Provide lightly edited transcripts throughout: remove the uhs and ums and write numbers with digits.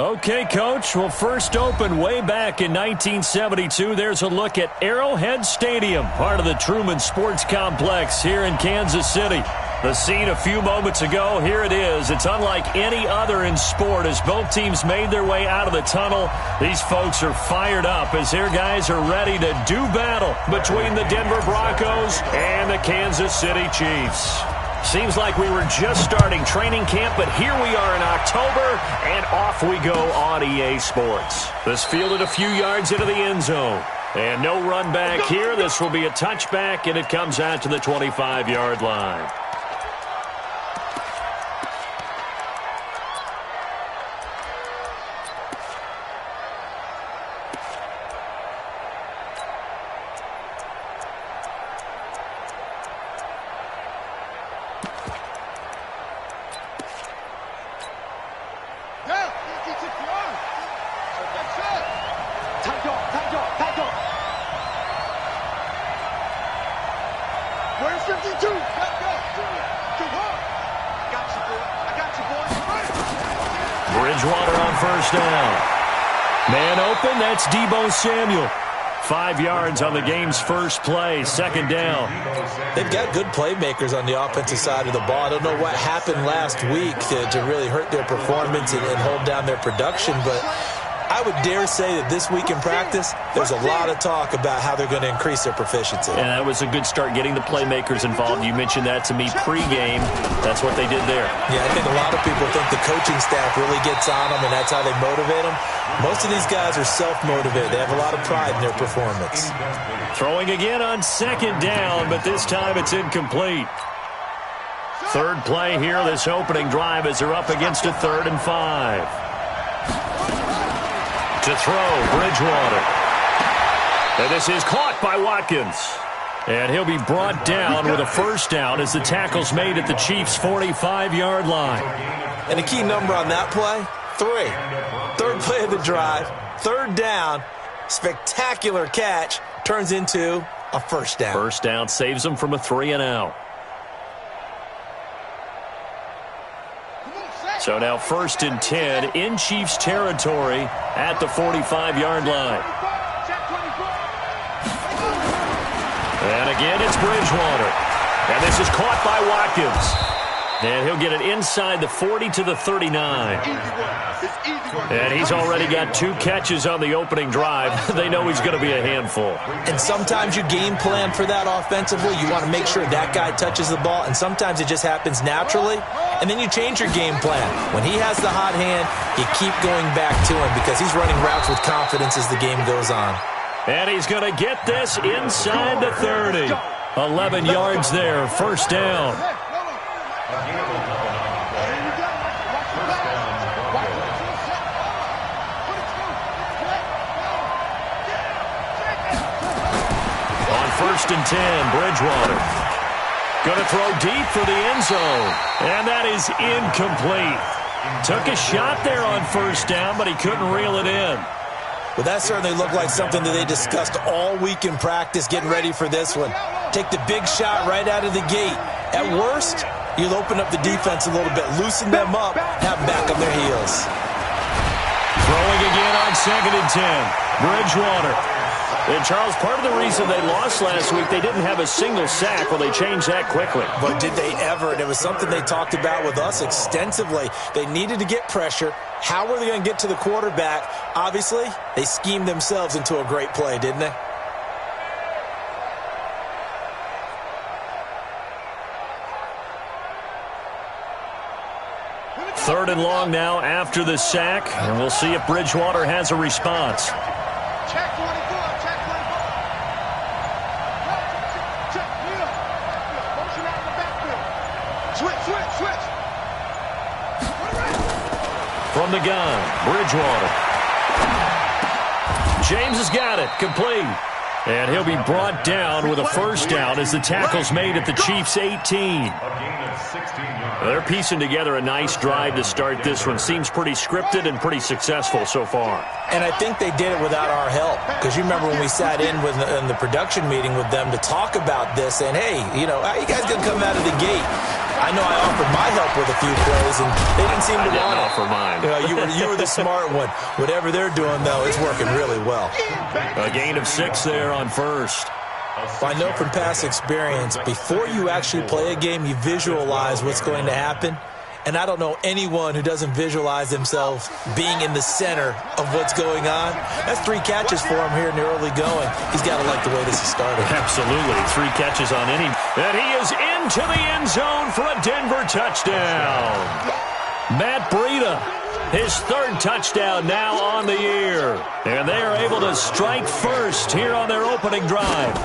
Okay, Coach. Well, first opened way back in 1972. There's a look at Arrowhead Stadium, part of the Truman Sports Complex here in Kansas City. The scene a few moments ago, here it is. It's unlike any other in sport as both teams made their way out of the tunnel. These folks are fired up as their guys are ready to do battle between the Denver Broncos and the Kansas City Chiefs. Seems like we were just starting training camp, but here we are in October, and off we go on EA Sports. This fielded a few yards into the end zone. And no run back here. This will be a touchback, and it comes out to the 25-yard line. Bridgewater on first down. Man open, that's Deebo Samuel. 5 yards on the game's first play, second down. They've got good playmakers on the offensive side of the ball. I don't know what happened last week to really hurt their performance and hold down their production, but I would dare say that this week in practice, there's a lot of talk about how they're going to increase their proficiency. And that was a good start getting the playmakers involved. You mentioned that to me pregame. That's what they did there. Yeah, I think a lot of people think the coaching staff really gets on them, and that's how they motivate them. Most of these guys are self-motivated. They have a lot of pride in their performance. Throwing again on second down, but this time it's incomplete. Third play here, this opening drive, as they're up against a 3rd and 5. To throw, Bridgewater. And this is caught by Watkins. And he'll be brought down with a first down as the tackle's made at the Chiefs' 45-yard line. And a key number on that play, 3. Third play of the drive, 3rd down, spectacular catch, turns into a first down. First down saves them from a 3-and-out. So now 1st and 10 in Chiefs territory at the 45-yard line. And again, it's Bridgewater. And this is caught by Watkins. And he'll get it inside the 40 to the 39. And he's already got 2 catches on the opening drive. They know he's going to be a handful. And sometimes you game plan for that offensively. You want to make sure that guy touches the ball. And sometimes it just happens naturally. And then you change your game plan. When he has the hot hand, you keep going back to him because he's running routes with confidence as the game goes on. And he's going to get this inside the 30. 11 yards there, first down. On 1st and 10, Bridgewater. Going to throw deep for the end zone. And that is incomplete. Took a shot there on first down, but he couldn't reel it in. Well, that certainly looked like something that they discussed all week in practice, getting ready for this one. Take the big shot right out of the gate. At worst, you'll open up the defense a little bit, loosen them up, have them back on their heels. Throwing again on 2nd and 10. Bridgewater. And, Charles, part of the reason they lost last week, they didn't have a single sack. Well, they changed that quickly. But did they ever? And it was something they talked about with us extensively. They needed to get pressure. How were they going to get to the quarterback? Obviously, they schemed themselves into a great play, didn't they? Third and long now after the sack, and we'll see if Bridgewater has a response. From the gun, Bridgewater. James has got it, complete. And he'll be brought down with a first down as the tackle's made at the Chiefs' 18. They're piecing together a nice drive to start this one. Seems pretty scripted and pretty successful so far. And I think they did it without our help. Because you remember when we sat in the production meeting with them to talk about this, and hey, you know, how you guys going to come out of the gate? I know I offered my help with a few plays, and they didn't seem to want it. Offer mine. You were the smart one. Whatever they're doing, though, is working really well. A gain of 6 there on first. Well, I know from past experience, before you actually play a game, you visualize what's going to happen. And I don't know anyone who doesn't visualize themselves being in the center of what's going on. That's 3 catches for him here in the early going. He's got to like the way this is started. Absolutely. 3 catches on any. And he is into the end zone for a Denver touchdown. Matt Breida, his 3rd touchdown now on the year. And they are able to strike first here on their opening drive.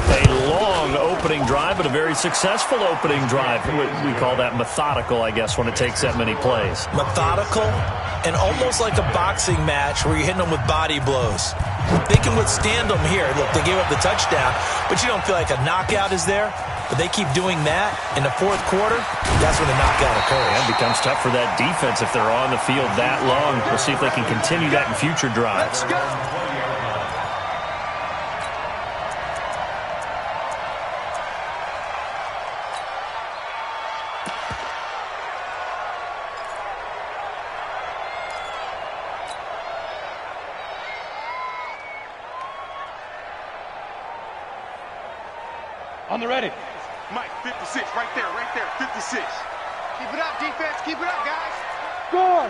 A long opening drive, but a very successful opening drive. We call that methodical, I guess, when it takes that many plays. Methodical and almost like a boxing match where you're hitting them with body blows. They can withstand them here. Look, they gave up the touchdown, but you don't feel like a knockout is there. But they keep doing that in the 4th quarter. That's when the knockout occurs. And it becomes tough for that defense if they're on the field that long. We'll see if they can continue that in future drives. On the ready. Mike, 56, right there, 56. Keep it up, defense, keep it up, guys. Score.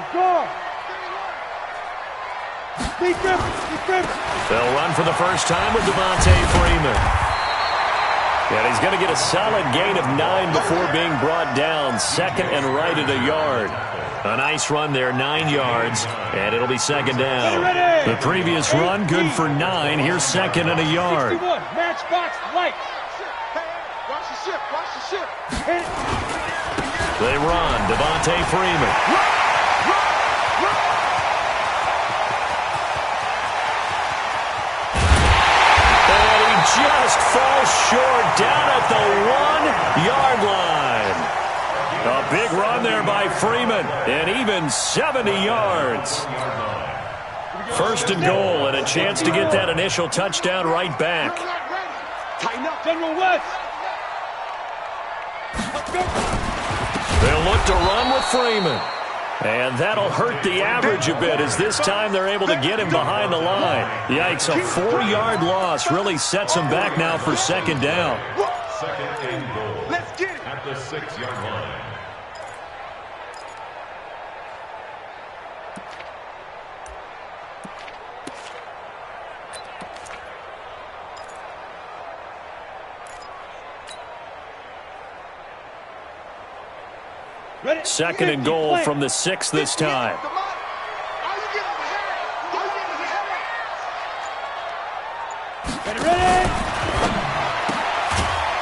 They'll run for the first time with Devontae Freeman. And he's going to get a solid gain of 9 before being brought down. Second and right at a yard. A nice run there, 9 yards, and it'll be second down. The previous run, good for 9. Here's second and a yard. 61, matchbox light. Watch the ship. They run. Devontae Freeman. And he just falls short down at the 1-yard line. A big run there by Freeman, and even 70 yards. First and goal, and a chance to get that initial touchdown right back. Tighten up, General West. They'll look to run with Freeman. And that'll hurt the average a bit as this time they're able to get him behind the line. Yikes, a 4-yard loss really sets him back now for second down. Second and goal. Let's get it. At the 6-yard line. Second and goal from the 6 this time.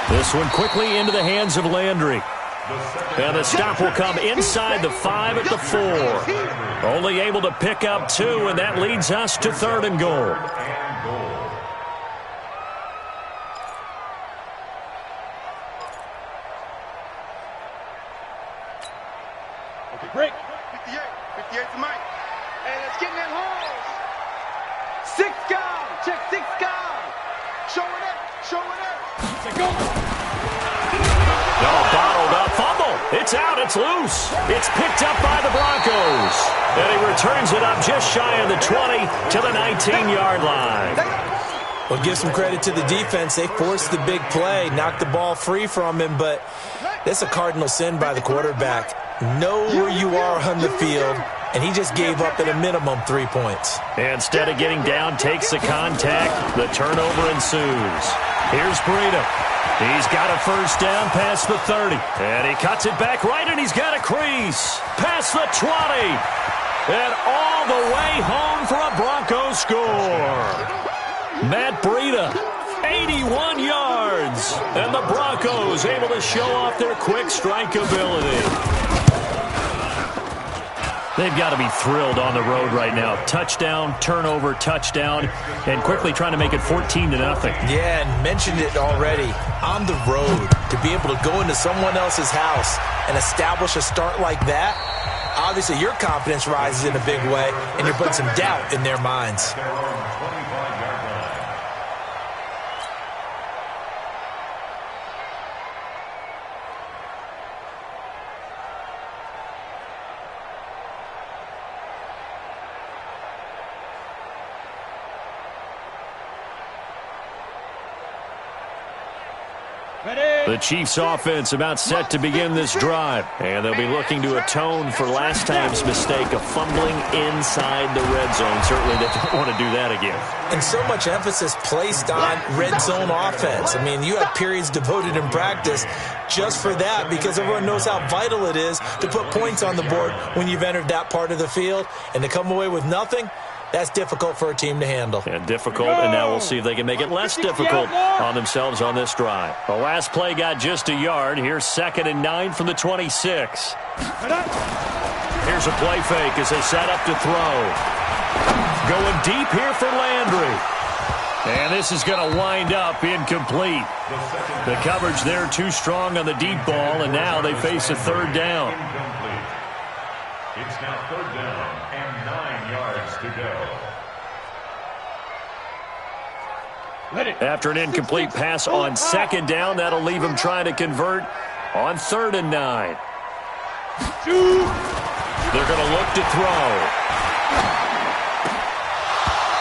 This one quickly into the hands of Landry. And the stop will come inside the 5 at the 4. Only able to pick up 2, and that leads us to third and goal. Okay, break. 58 to Mike. And let's get in that hole. 6 gone. Check 6 gone. Show it up. Say go. No, bottled up. Fumble. It's out. It's loose. It's picked up by the Broncos. And he returns it up just shy of the 20 to the 19-yard line. Well, give some credit to the defense. They forced the big play, knocked the ball free from him, but that's a cardinal sin by the quarterback. Know where you are on the field, and he just gave up at a minimum 3 points. Instead of getting down, takes the contact. The turnover ensues. Here's Breida. He's got a first down past the 30. And he cuts it back right, and he's got a crease. Past the 20. And all the way home for a Broncos score. Matt Breida, 81 yards. And the Broncos able to show off their quick strike ability. They've got to be thrilled on the road right now. Touchdown, turnover, touchdown, and quickly trying to make it 14-0. Yeah, and mentioned it already. On the road, to be able to go into someone else's house and establish a start like that, obviously your confidence rises in a big way, and you're putting some doubt in their minds. The Chiefs offense about set to begin this drive. And they'll be looking to atone for last time's mistake of fumbling inside the red zone. Certainly they don't want to do that again. And so much emphasis placed on red zone offense. I mean, you have periods devoted in practice just for that because everyone knows how vital it is to put points on the board when you've entered that part of the field. And to come away with nothing, that's difficult for a team to handle. And difficult, and now we'll see if they can make it less difficult on themselves on this drive. The last play got just a yard. Here's 2nd and 9 from the 26. Here's a play fake as they set up to throw. Going deep here for Landry. And this is going to wind up incomplete. The coverage there too strong on the deep ball, and now they face a 3rd down. It's now 3rd down and 9 yards to go. After an incomplete pass on 2nd down, that'll leave him trying to convert on 3rd and 9. They're going to look to throw.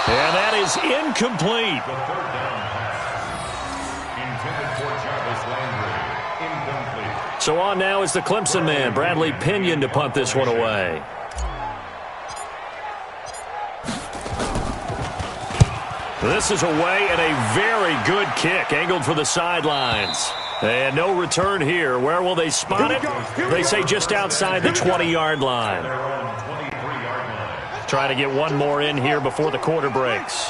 And that is incomplete. The 3rd down pass intended for Jarvis Landry. Incomplete. So on now is the Clemson man, Bradley Pinion, to punt this one away. This is away and a very good kick, angled for the sidelines. And no return here. Where will they spot it? They say just outside the 20-yard line. Trying to get one more in here before the quarter breaks.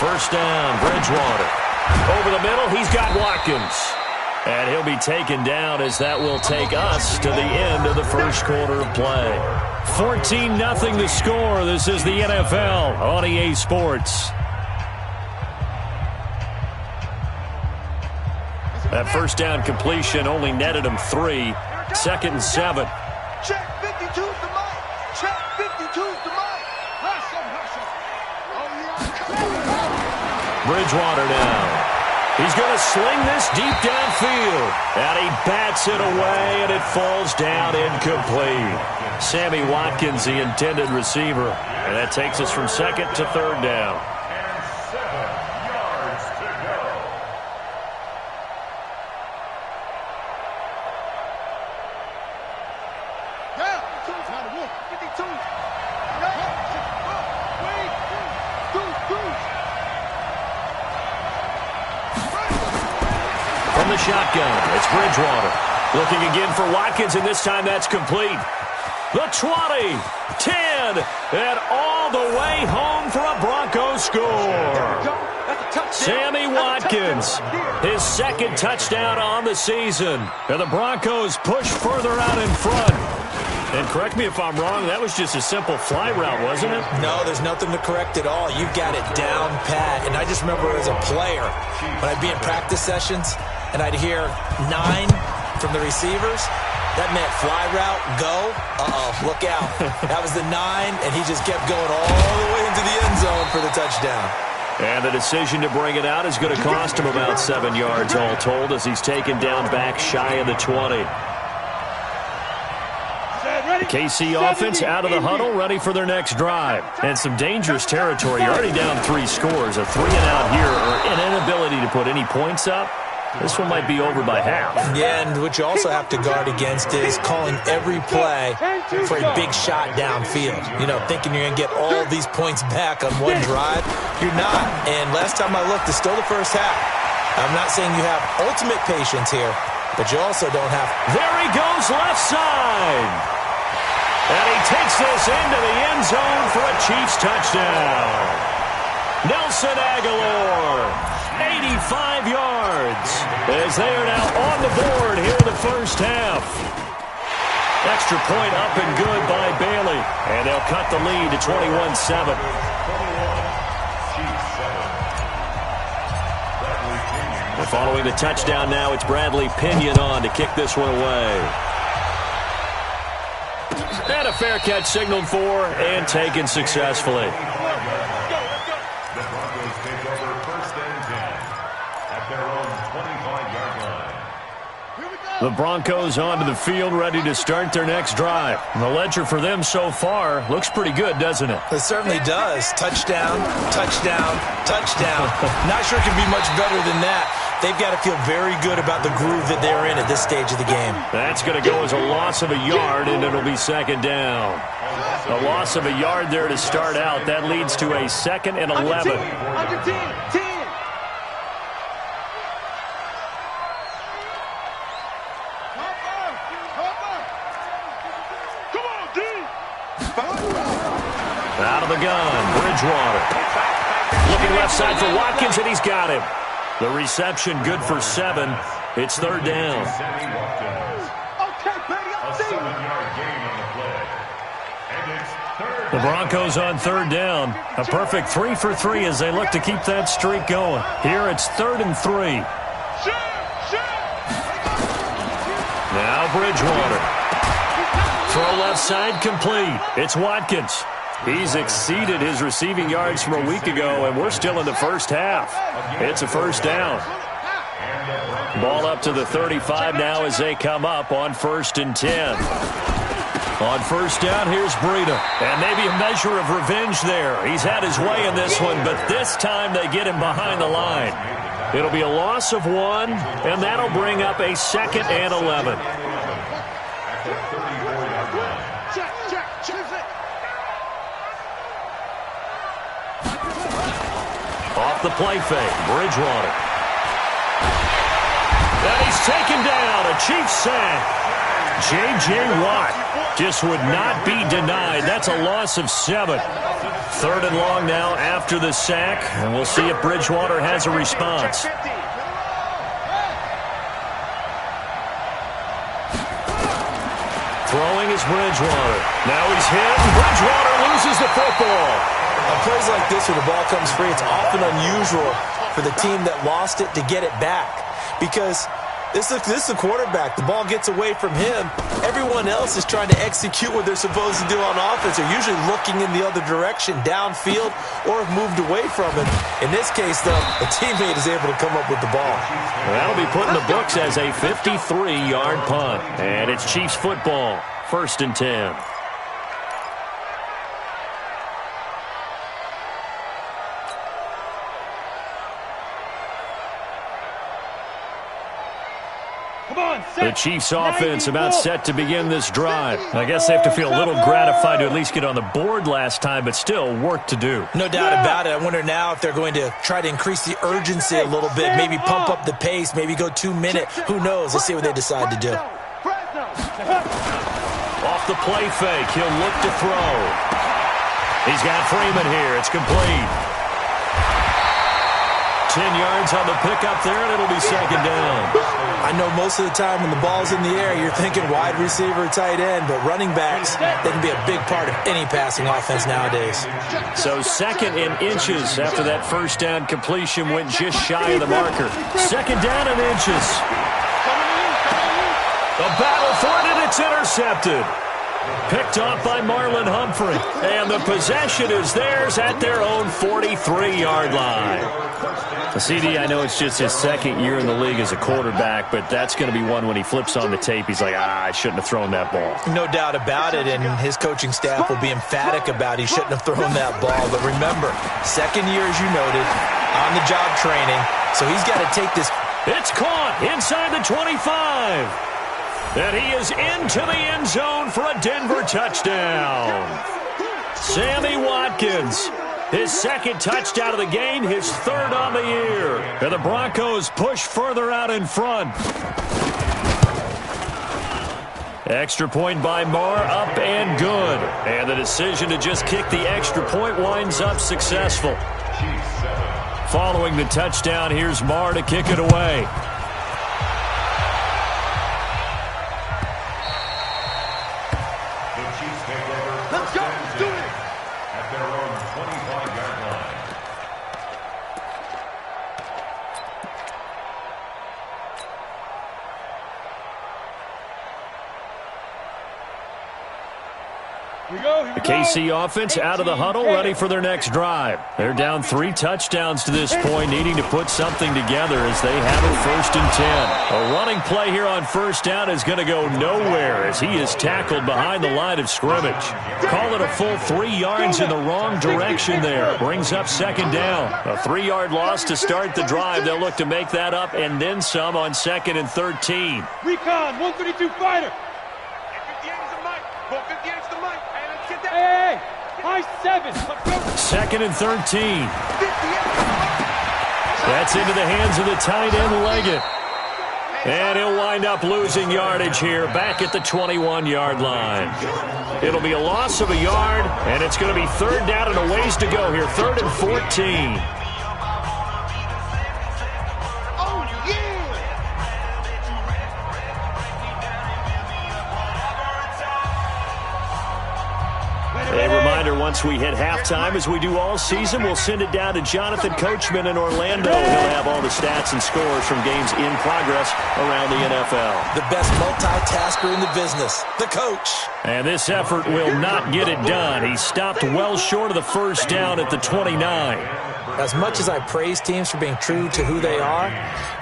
First down, Bridgewater. Over the middle, he's got Watkins. And he'll be taken down as that will take us to the end of the first quarter of play. 14-0 the score. This is the NFL on EA Sports. That first down completion only netted him 3. 2nd and 7. Check 52's the mic. Check 52's the mic. Bridgewater now. He's going to sling this deep downfield. And he bats it away, and it falls down incomplete. Sammy Watkins, the intended receiver. And that takes us from 2nd to 3rd down. And 7 yards to go. Yeah, 52. From the shotgun, it's Bridgewater. Looking again for Watkins, and this time that's complete. The 20, 10, and all the way home for a Broncos score. Sammy Watkins, his 2nd touchdown on the season. And the Broncos push further out in front. And correct me if I'm wrong, that was just a simple fly route, wasn't it? No, there's nothing to correct at all. You've got it down pat. And I just remember as a player, when I'd be in practice sessions, and I'd hear 9 from the receivers, that meant fly route, go, look out. That was the 9, and he just kept going all the way into the end zone for the touchdown. And the decision to bring it out is going to cost him about 7 yards all told as he's taken down back shy of the 20. The KC offense out of the huddle, ready for their next drive. And some dangerous territory. You're already down 3 scores. A 3-and-out here, or an inability to put any points up. This one might be over by half. Yeah, and what you also have to guard against is calling every play for a big shot downfield. You know, thinking you're going to get all these points back on one drive. You're not. And last time I looked, it's still the first half. I'm not saying you have ultimate patience here, but you also don't have. There he goes, left side. And he takes this into the end zone for a Chiefs touchdown. Nelson Aguilar. 85 yards as they are now on the board here in the first half. Extra point up and good by Bailey. And they'll cut the lead to 21-7. And following the touchdown now, it's Bradley Pinion on to kick this one away. And a fair catch signaled for and taken successfully. The Broncos take over 1st and 10 at their own 25-yard line. Here we go. The Broncos onto the field, ready to start their next drive. And the ledger for them so far looks pretty good, doesn't it? It certainly does. Touchdown, touchdown, touchdown. Not sure it can be much better than that. They've got to feel very good about the groove that they're in at this stage of the game. That's going to go as a loss of a yard, and it'll be second down. A loss of a yard there to start out. That leads to a 2nd and 11. Under 10. Out of the gun, Bridgewater. Looking left side for Watkins, and he's got him. The reception good for 7. It's 3rd down. The Broncos on 3rd down. A perfect 3 for 3 as they look to keep that streak going. Here it's 3rd and 3. Now Bridgewater. Throw left side complete. It's Watkins. He's exceeded his receiving yards from a week ago, and we're still in the first half. It's a 1st down. Ball up to the 35 now as they come up on 1st and 10. On 1st down, here's Breida. And maybe a measure of revenge there. He's had his way in this one, but this time they get him behind the line. It'll be a loss of 1, and that'll bring up a 2nd and 11. Off the play fake, Bridgewater. And he's taken down, a Chiefs sack. J.J. Watt just would not be denied. That's a loss of 7. 3rd and long now after the sack, and we'll see if Bridgewater has a response. Throwing is Bridgewater. Now he's hit, and Bridgewater loses the football. On plays like this where the ball comes free, it's often unusual for the team that lost it to get it back. Because this is the quarterback. The ball gets away from him. Everyone else is trying to execute what they're supposed to do on offense. They're usually looking in the other direction, downfield, or have moved away from him. In this case, though, a teammate is able to come up with the ball. Well, that'll be put in the books as a 53-yard punt. And it's Chiefs football, 1st and 10. The Chiefs offense about set to begin this drive. I guess they have to feel a little gratified to at least get on the board last time, but still work to do. No doubt about it. I wonder now if they're going to try to increase the urgency a little bit, maybe pump up the pace, maybe go 2-minute. Who knows? Let's see what they decide to do. Off the play fake, he'll look to throw. He's got Freeman here. It's complete. 10 yards on the pickup there, and it'll be 2nd down. I know most of the time when the ball's in the air, you're thinking wide receiver, tight end, but running backs, they can be a big part of any passing offense nowadays. So 2nd and inches after that 1st down completion went just shy of the marker. 2nd down and inches. A battle for it, and it's intercepted. Picked off by Marlon Humphrey. And the possession is theirs at their own 43-yard line. CD, I know it's just his 2nd year in the league as a quarterback, but that's going to be one when he flips on the tape. He's like, I shouldn't have thrown that ball. No doubt about it, and his coaching staff will be emphatic about he shouldn't have thrown that ball. But remember, 2nd year, as you noted, on-the-job training, so he's got to take this. It's caught inside the 25. And he is into the end zone for a Denver touchdown. Sammy Watkins, his 2nd touchdown of the game, his 3rd on the year. And the Broncos push further out in front. Extra point by Marr, up and good. And the decision to just kick the extra point winds up successful. Following the touchdown, here's Marr to kick it away. Let's go. Do it. At their own 25-yard line. The KC offense out of the huddle, ready for their next drive. They're down 3 touchdowns to this point, needing to put something together as they have it 1st and 10. A running play here on 1st down is going to go nowhere as he is tackled behind the line of scrimmage. Call it a full 3 yards in the wrong direction there. Brings up 2nd down. A 3-yard loss to start the drive. They'll look to make that up and then some on 2nd and 13. Recon, 132 fighter. 58 is the mic. 58 is the mic. Hey, high 7. 2nd and 13. That's into the hands of the tight end, Leggett. And he'll wind up losing yardage here back at the 21-yard line. It'll be a loss of a yard, and it's going to be 3rd down and a ways to go here. 3rd and 14. A reminder, once we hit halftime, as we do all season, we'll send it down to Jonathan Coachman in Orlando. He'll have all the stats and scores from games in progress around the NFL. The best multitasker in the business, the coach. And this effort will not get it done. He stopped well short of the 1st down at the 29. As much as I praise teams for being true to who they are,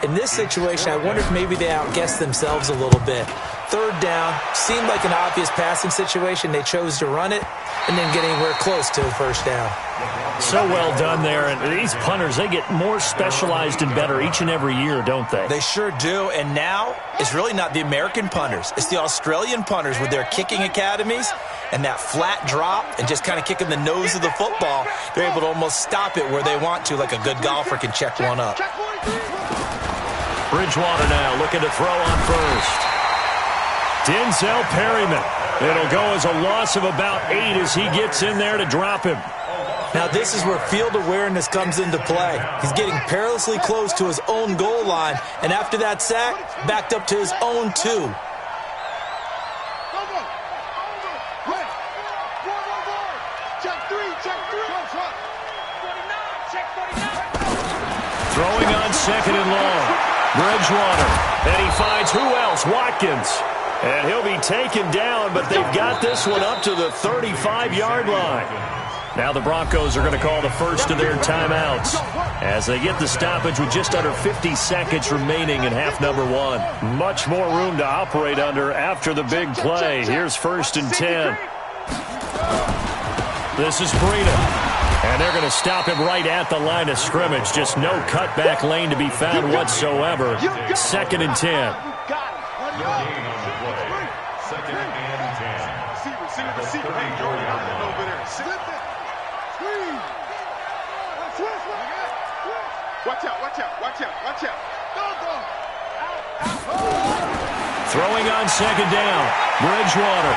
in this situation, I wonder if maybe they outguessed themselves a little bit. 3rd down, seemed like an obvious passing situation. They chose to run it and didn't get anywhere close to the 1st down. So well done there. And these punters, they get more specialized and better each and every year, don't they? They sure do. And now it's really not the American punters. It's the Australian punters with their kicking academies and that flat drop and just kind of kicking the nose of the football. They're able to almost stop it where they want to, like a good golfer can check one up. Bridgewater now looking to throw on 1st. Denzel Perryman. It'll go as a loss of about 8 as he gets in there to drop him. Now this is where field awareness comes into play. He's getting perilously close to his own goal line, and after that sack, backed up to his own 2. Throwing on 2nd and long. Bridgewater. And he finds who else? Watkins. And he'll be taken down, but they've got this one up to the 35-yard line. Now the Broncos are going to call the first of their timeouts as they get the stoppage with just under 50 seconds remaining in half number 1. Much more room to operate under after the big play. Here's 1st and 10. This is Breida. And they're going to stop him right at the line of scrimmage. Just no cutback lane to be found whatsoever. 2nd and 10. Watch out, watch out, watch out, watch out. Throwing on 2nd down. Bridgewater.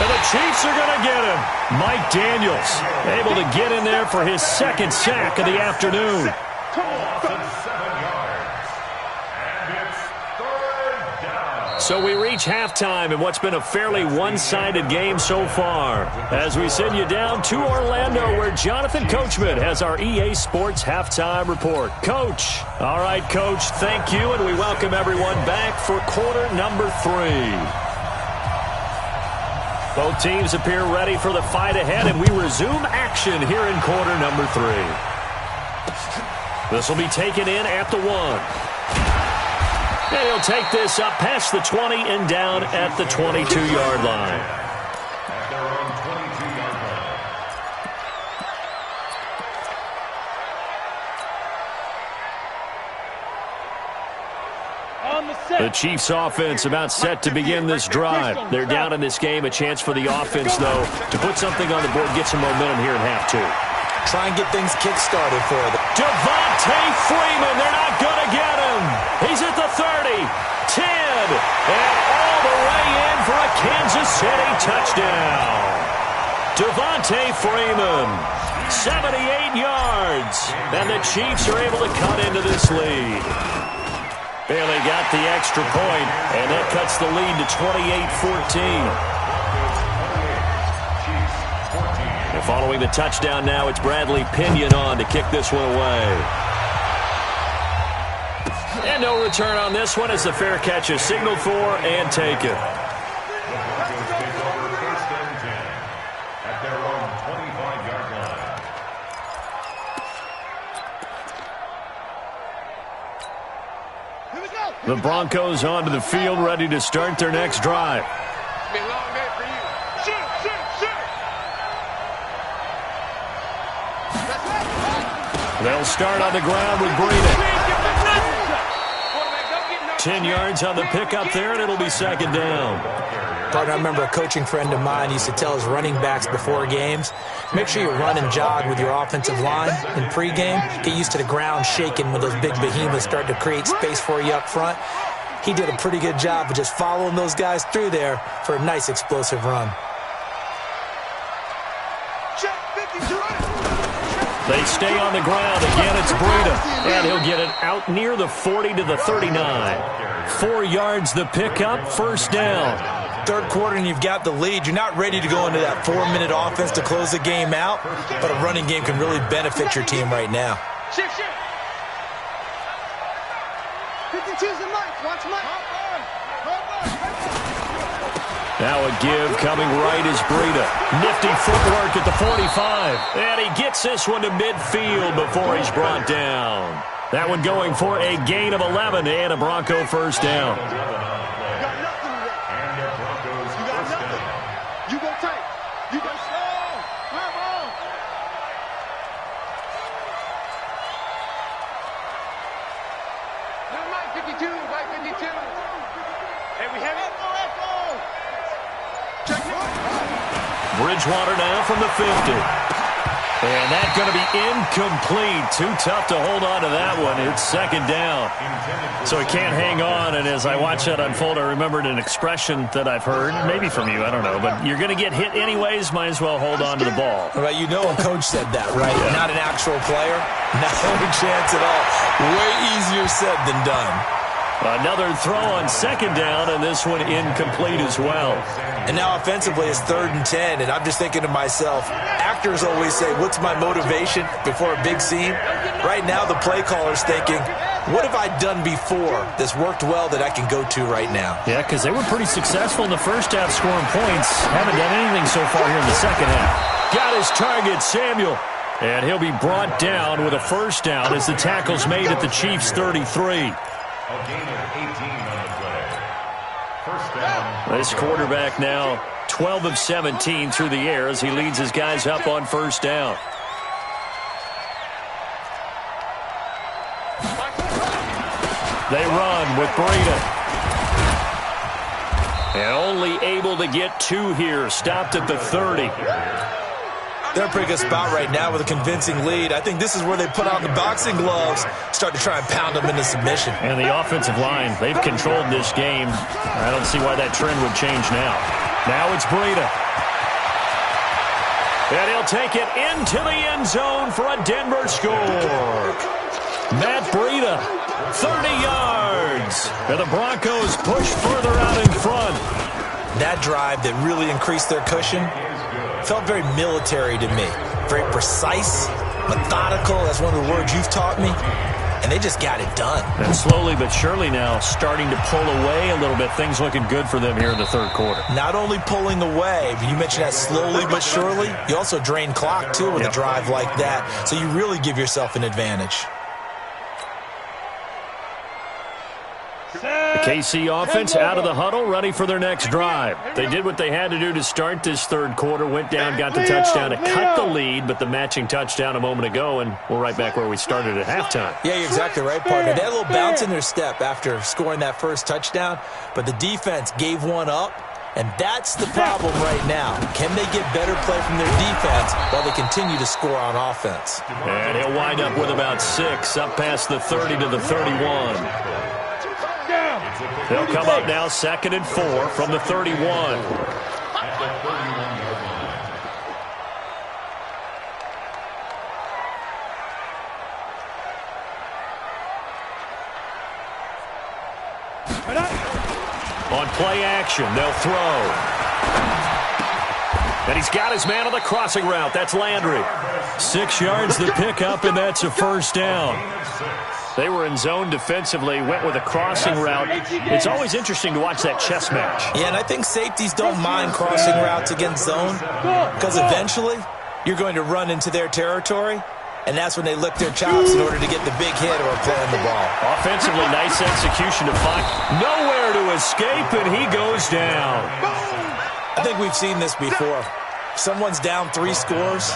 And the Chiefs are going to get him. Mike Daniels able to get in there for his 2nd sack of the afternoon. So we reach halftime in what's been a fairly one-sided game so far. As we send you down to Orlando, where Jonathan Coachman has our EA Sports halftime report. Coach. All right, Coach, thank you, and we welcome everyone back for quarter number 3. Both teams appear ready for the fight ahead, and we resume action here in quarter number 3. This will be taken in at the 1. And he'll take this up past the 20 and down at the 22-yard line. The Chiefs offense about set to begin this drive. They're down in this game. A chance for the offense, though, to put something on the board, get some momentum here in half 2. Try and get things kick-started for them. Devontae Freeman, they're not going to get him. He's at the 30, 10, and all the way in for a Kansas City touchdown. Devontae Freeman, 78 yards, and the Chiefs are able to cut into this lead. Barely got the extra point, and that cuts the lead to 28-14. Following the touchdown now, it's Bradley Pinion on to kick this one away. And no return on this one as the fair catch is signaled for and taken. The Broncos onto the field, ready to start their next drive. It's been a long day for you. Shoot! They'll start on the ground with Breida. 10 yards on the pickup there, and it'll be second down. Partner, I remember a coaching friend of mine used to tell his running backs before games, make sure you run and jog with your offensive line in pregame. Get used to the ground shaking when those big behemoths start to create space for you up front. He did a pretty good job of just following those guys through there for a nice explosive run. They stay on the ground. Again, it's Breida. And he'll get it out near the 40 to the 39. 4 yards the pickup, first down. Third quarter and you've got the lead. You're not ready to go into that 4-minute offense to close the game out, but a running game can really benefit your team right now. Shift. 52's the mic. Watch Mike. Now a give coming right is Breida. Nifty footwork at the 45. And he gets this one to midfield before he's brought down. That one going for a gain of 11 and a Bronco first down. You go tight. You go slow. Come on. No, Mike 52. Mike 52. Hey, we have it. Bridgewater now from the 50. And that's going to be incomplete. Too tough to hold on to that one. It's second down. So he can't hang on. And as I watch that unfold, I remembered an expression that I've heard, maybe from you, I don't know. But you're going to get hit anyways, might as well hold on to the ball. Right, you know a coach said that, right? Yeah. Not an actual player. Not a chance at all. Way easier said than done. Another throw on second down, and this one incomplete as well. And now offensively it's 3rd and 10, and I'm just thinking to myself, actors always say, what's my motivation before a big scene? Right now the play caller's thinking, what have I done before that's worked well that I can go to right now? Yeah, because they were pretty successful in the first half scoring points. Haven't done anything so far here in the second half. Got his target, Samuel. And he'll be brought down with a first down as the tackle's made at the Chiefs' 33. A gain of 18 on the play. First down. This quarterback now 12 of 17 through the air as he leads his guys up on first down. They run with Breida. And only able to get 2 here. Stopped at the 30. They're in a pretty good spot right now with a convincing lead. I think this is where they put on the boxing gloves, start to try and pound them into submission. And the offensive line, they've controlled this game. I don't see why that trend would change now. Now it's Breida. And he'll take it into the end zone for a Denver score. Matt Breida, 30 yards. And the Broncos push further out in front. That drive that really increased their cushion felt very military to me. Very precise, methodical. That's one of the words you've taught me. And they just got it done. And slowly but surely now starting to pull away a little bit. Things looking good for them here in the third quarter. Not only pulling away, but you mentioned that slowly but surely. You also drain clock, too, with a drive like that. So you really give yourself an advantage. The KC offense out of the huddle, ready for their next drive. They did what they had to do to start this third quarter, went down, got the touchdown to cut the lead, but the matching touchdown a moment ago, and we're right back where we started at halftime. Yeah, you're exactly right, partner. They had a little bounce in their step after scoring that first touchdown, but the defense gave one up, and that's the problem right now. Can they get better play from their defense while they continue to score on offense? And he'll wind up with about 6, up past the 30 to the 31. They'll come up now 2nd and 4 from the 31. On play action, they'll throw. And he's got his man on the crossing route. That's Landry. 6 yards the pickup, and that's a first down. They were in zone defensively, went with a crossing route. It's always interesting to watch that chess match. Yeah, and I think safeties don't mind crossing routes against zone because eventually you're going to run into their territory, and that's when they lick their chops in order to get the big hit or play on the ball. Offensively, nice execution to find nowhere to escape, and he goes down. I think we've seen this before. Someone's down 3 scores.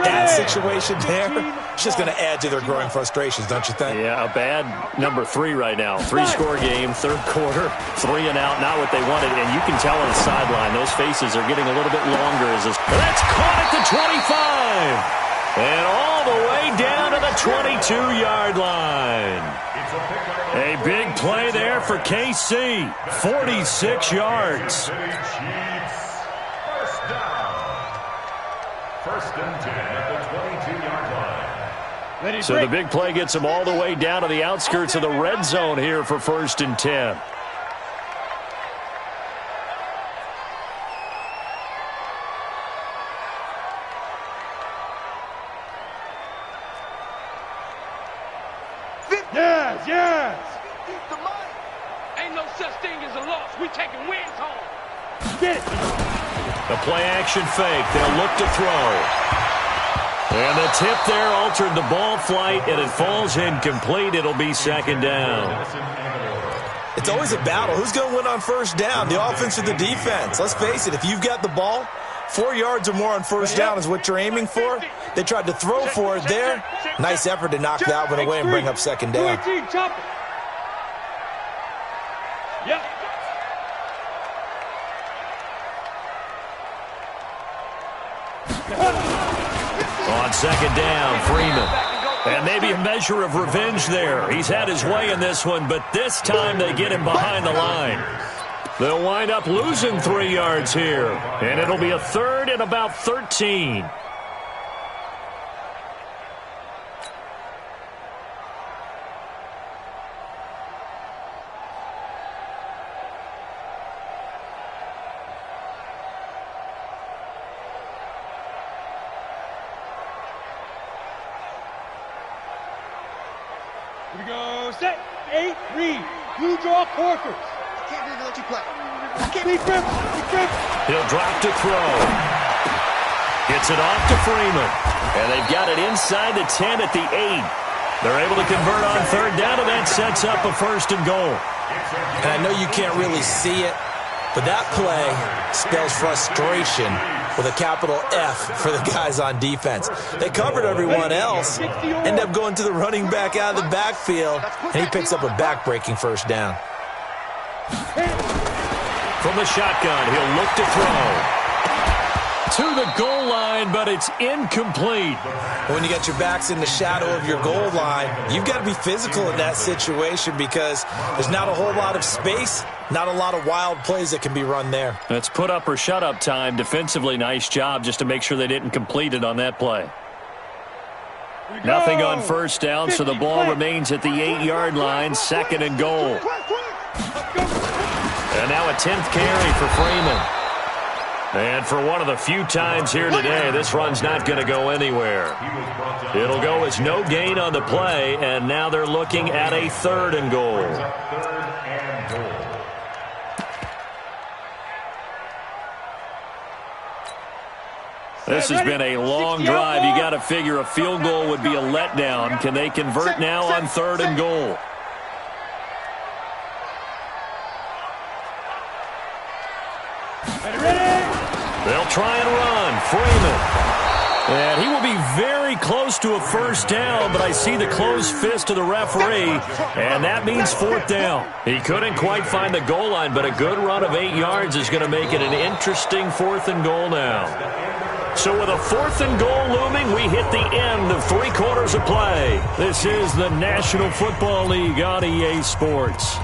That situation there, it's just going to add to their growing frustrations, don't you think? Yeah, a bad number 3 right now. 3-score game, third quarter, 3 and out, not what they wanted. And you can tell on the sideline, those faces are getting a little bit longer. That's caught at the 25. And all the way down to the 22-yard line. A big play there for KC. 46 yards. First and 10 at the 22-yard line. So the big play gets them all the way down to the outskirts of the red zone here for first and 10. Yes. Ain't no such thing as a loss. We taking wins home. Get it. The play-action fake. They'll look to throw. And the tip there altered the ball flight, and it falls incomplete. It'll be second down. It's always a battle. Who's going to win on first down, the offense or the defense? Let's face it, if you've got the ball, 4 yards or more on first down is what you're aiming for. They tried to throw for it there. Nice effort to knock that one away and bring up second down. Yep. On second down, Freeman. And maybe a measure of revenge there. He's had his way in this one, but this time they get him behind the line. They'll wind up losing 3 yards here. And it'll be a third and about 13. Here we go. Set. 8, read. Blue draw quarters. I can't really let you play. I can't. Big grip. He'll drop to throw. Gets it off to Freeman. And they've got it inside the 10 at the 8. They're able to convert on third down, and that sets up a first and goal. And I know you can't really see it, but that play spells frustration with a capital F for the guys on defense. They covered everyone else, end up going to the running back out of the backfield, and he picks up a back-breaking first down. From the shotgun, he'll look to throw. To the goal line, but it's incomplete. When you got your backs in the shadow of your goal line, you've got to be physical in that situation because there's not a whole lot of space, not a lot of wild plays that can be run there. That's put up or shut up time. Defensively, nice job just to make sure they didn't complete it on that play. Nothing on first down, so the ball remains at the 8-yard line, second and goal. And now a 10th carry for Freeman. And for one of the few times here today, this run's not going to go anywhere. It'll go as no gain on the play, and now they're looking at a third and goal. This has been a long drive. You got to figure a field goal would be a letdown. Can they convert now on third and goal? They'll try and run. Freeman. And he will be very close to a first down, but I see the closed fist of the referee, and that means fourth down. He couldn't quite find the goal line, but a good run of 8 yards is going to make it an interesting fourth and goal now. So with a fourth and goal looming, we hit the end of 3 quarters of play. This is the National Football League on EA Sports.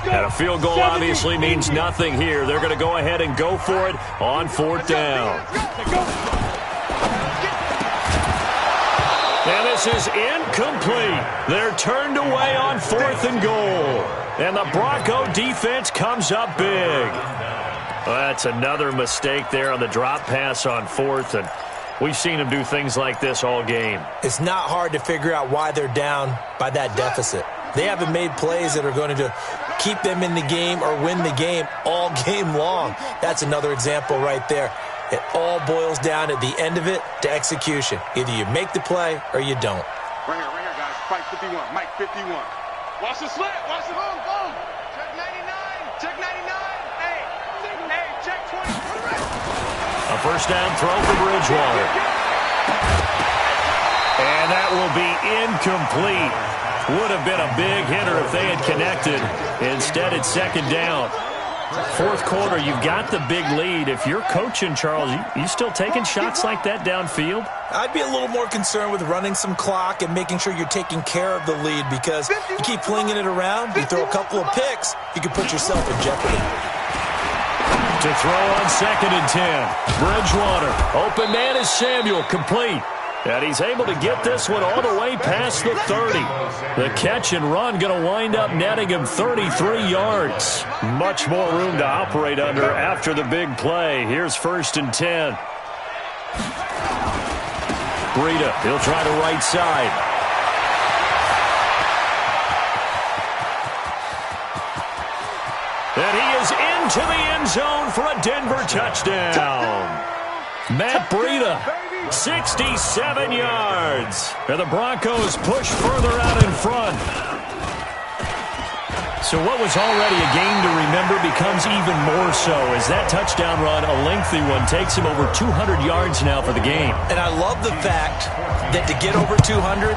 And a field goal obviously means nothing here. They're going to go ahead and go for it on fourth down. And this is incomplete. They're turned away on fourth and goal. And the Bronco defense comes up big. Well, that's another mistake there on the drop pass on fourth. And We've seen him do things like this all game. It's not hard to figure out why they're down by that deficit. They haven't made plays that are going to keep them in the game or win the game all game long. That's another example right there. It all boils down at the end of it to execution. Either you make the play or you don't. Right here, guys. Fight 51. Mike 51. Watch the slant. Watch the boom, boom. Check 99. Check 99. Hey, check 20. A first down throw for Bridgewater. And that will be incomplete. Would have been a big hitter if they had connected. Instead, it's second down. Fourth quarter, you've got the big lead. If you're coaching, Charles, you still taking shots like that downfield? I'd be a little more concerned with running some clock and making sure you're taking care of the lead, because you keep flinging it around, you throw a couple of picks, you can put yourself in jeopardy. To throw on 2nd and 10. Bridgewater. Open man is Samuel. Complete. And he's able to get this one all the way past the 30. The catch and run going to wind up netting him 33 yards. Much more room to operate under after the big play. Here's 1st and 10. Breida, he'll try the right side. And he is into the end zone for a Denver touchdown. Matt Breida, 67 yards. And the Broncos push further out in front. So what was already a game to remember becomes even more so as that touchdown run, a lengthy one, takes him over 200 yards now for the game. And I love the fact that to get over 200,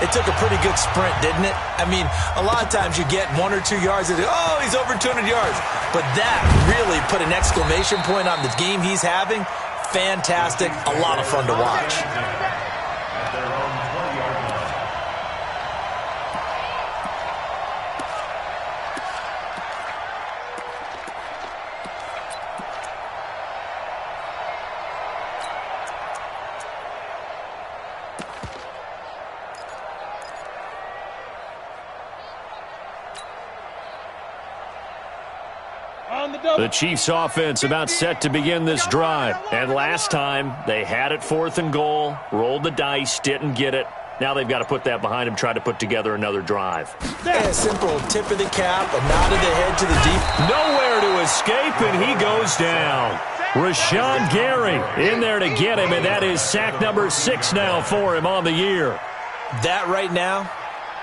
it took a pretty good sprint, didn't it? I mean, a lot of times you get 1 or 2 yards and, oh, he's over 200 yards. But that really put an exclamation point on the game he's having. Fantastic. A lot of fun to watch. The Chiefs offense about set to begin this drive. And last time, they had it 4th and goal, rolled the dice, didn't get it. Now they've got to put that behind them, try to put together another drive. Yeah, a simple tip of the cap, a nod of the head to the deep. Nowhere to escape, and he goes down. Rashawn Gary in there to get him, and that is sack number 6 now for him on the year. That right now,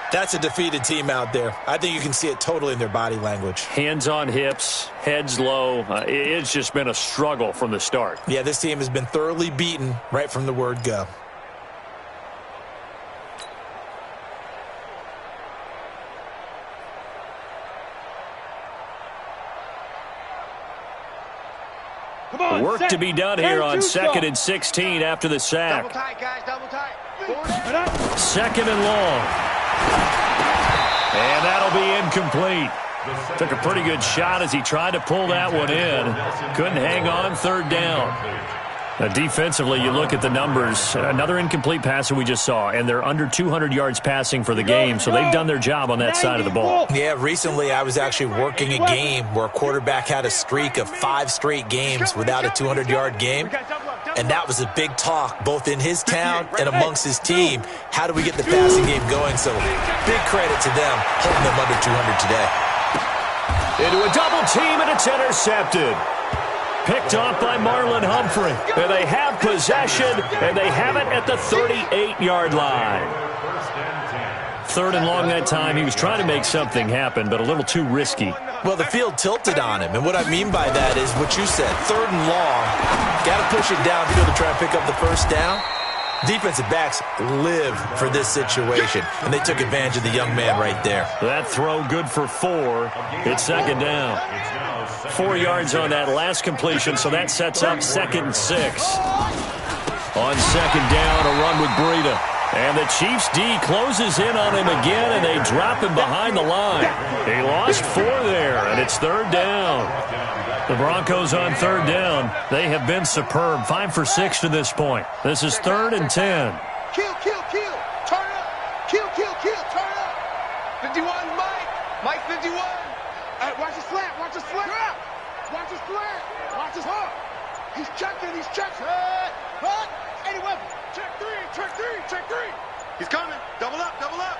that's a defeated team out there. I think you can see it totally in their body language. Hands on hips, heads low. It's just been a struggle from the start. Yeah, this team has been thoroughly beaten right from the word go. Work to be done here on 2nd and 16 after the sack. Double tight, guys, double tight. 2nd and long. And that'll be incomplete. Took a pretty good shot as he tried to pull that one in. Couldn't hang on, 3rd down. Defensively, you look at the numbers. Another incomplete pass that we just saw, and they're under 200 yards passing for the game, so they've done their job on that side of the ball. Yeah, recently I was actually working a game where a quarterback had a streak of 5 straight games without a 200-yard game, and that was a big talk both in his town and amongst his team. How do we get the passing game going? So big credit to them holding them under 200 today. Into a double team, and it's intercepted. Picked off by Marlon Humphrey. And they have possession, and they have it at the 38-yard line. 3rd and long that time. He was trying to make something happen, but a little too risky. Well, the field tilted on him, and what I mean by that is what you said. 3rd and long, got to push it downfield to try and pick up the first down. Defensive backs live for this situation, and they took advantage of the young man right there. That throw good for 4. It's 2nd down. 4 yards on that last completion, so that sets up 2nd and 6. On 2nd down, a run with Breida. And the Chiefs D closes in on him again, and they drop him behind the line. He lost 4 there, and it's 3rd down. The Broncos on 3rd down. They have been superb. 5 for 6 to this point. This is 3rd and 10. Kill, kill, kill. Turn up. Kill, kill, kill. Turn up. 51, Mike. Mike 51. Watch the slant. Watch the slant. Watch the slant. Watch his hook. He's checking. He's checking. Cut. Check three, check three. He's coming. Double up, double up.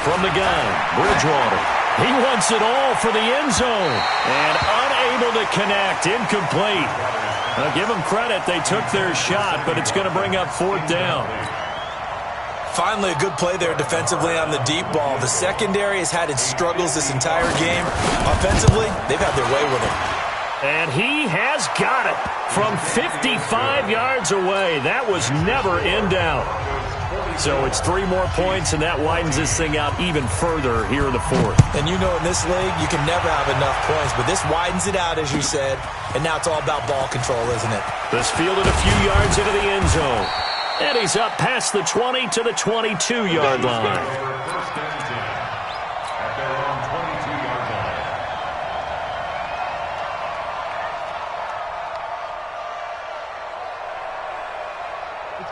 From the gun, Bridgewater. He wants it all for the end zone. And unable to connect. Incomplete. Now, give them credit. They took their shot, but it's going to bring up fourth down. Finally, a good play there defensively on the deep ball. The secondary has had its struggles this entire game. Offensively, they've had their way with it. And he has got it from 55 yards away. That was never in doubt. So it's 3 more points, and that widens this thing out even further here in the fourth. And you know in this league, you can never have enough points, but this widens it out, as you said, and now it's all about ball control, isn't it? This fielded a few yards into the end zone. And he's up past the 20 to the 22-yard line.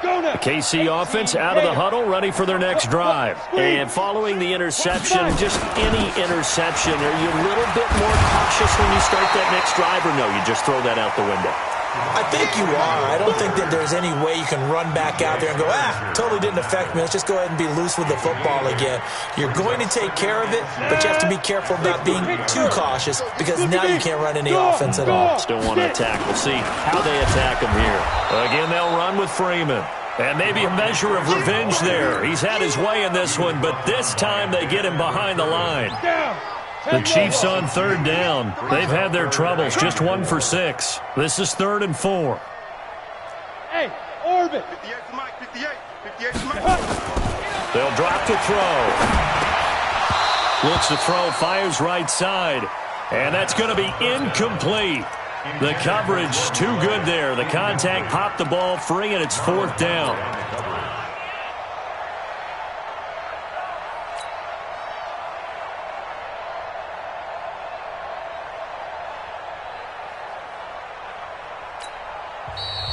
The KC offense out of the huddle, ready for their next drive. And following the interception, just any interception, are you a little bit more cautious when you start that next drive, or no, you just throw that out the window? I think you are. I don't think that there's any way you can run back out there and go, totally didn't affect me. Let's just go ahead and be loose with the football again. You're going to take care of it, but you have to be careful about being too cautious because now you can't run any offense at all. Still want to attack. We'll see how they attack him here. Again, they'll run with Freeman. And maybe a measure of revenge there. He's had his way in this one, but this time they get him behind the line. The Chiefs on third down. They've had their troubles, just 1 for 6. This is 3rd and 4. Hey, orbit. 58 to Mike, 58 to Mike. They'll drop to throw. Looks to throw, fires right side. And that's going to be incomplete. The coverage too good there. The contact popped the ball free, and it's 4th down.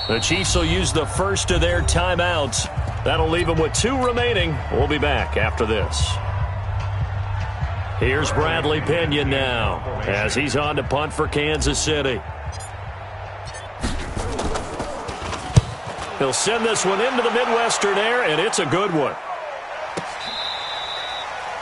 The Chiefs will use the first of their timeouts. That'll leave them with 2 remaining. We'll be back after this. Here's Bradley Pinion now as he's on to punt for Kansas City. He'll send this one into the Midwestern air, and it's a good one.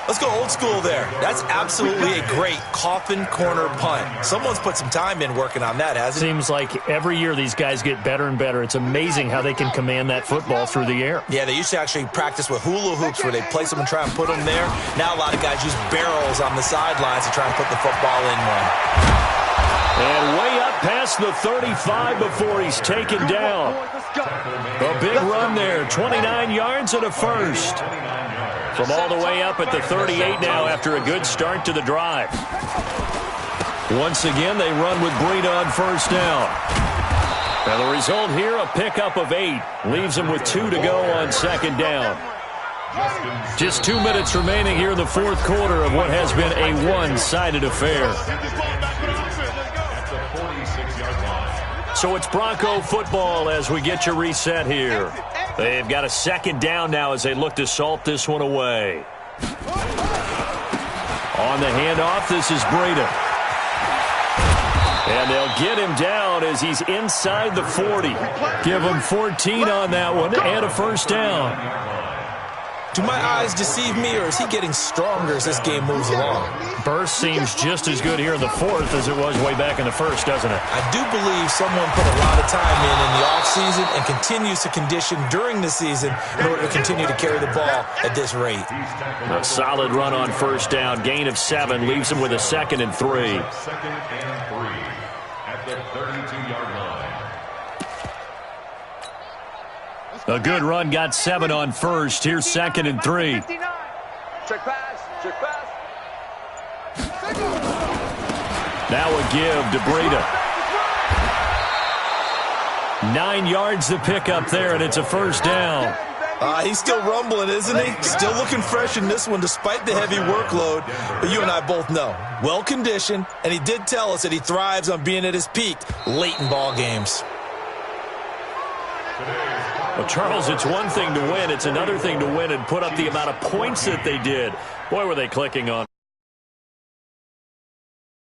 Let's go old school there. That's absolutely a great coffin corner punt. Someone's put some time in working on that, hasn't it? Seems like every year these guys get better and better. It's amazing how they can command that football through the air. Yeah, they used to actually practice with hula hoops where they place them and try and put them there. Now a lot of guys use barrels on the sidelines to try and put the football in one. And way up past the 35 before he's taken down. A big run there, 29 yards and a first. From all the way up at the 38 now after a good start to the drive. Once again, they run with Breida on first down. And the result here, a pickup of 8. Leaves them with 2 to go on second down. Just 2 minutes remaining here in the fourth quarter of what has been a one-sided affair. So it's Bronco football as we get your reset here. They've got a second down now as they look to salt this one away. On the handoff, this is Breida. And they'll get him down as he's inside the 40. Give him 14 on that one and a first down. Do my eyes deceive me, or is he getting stronger as this game moves along? Burst seems just as good here in the fourth as it was way back in the first, doesn't it? I do believe someone put a lot of time in the offseason and continues to condition during the season in order to continue to carry the ball at this rate. A solid run on first down. Gain of 7 leaves him with a 2nd and 3. 2nd and 3 at the 32-yard line. A good run, got 7 on first. Here's 2nd and 3. Check pass, check pass. Now a give to Breida. 9 yards to pick up there, and it's a first down. He's still rumbling, isn't he? Still looking fresh in this one despite the heavy workload. But you and I both know, well-conditioned, and he did tell us that he thrives on being at his peak late in ball games. Well, Charles, it's one thing to win. It's another thing to win and put up the amount of points that they did. Boy, were they clicking on.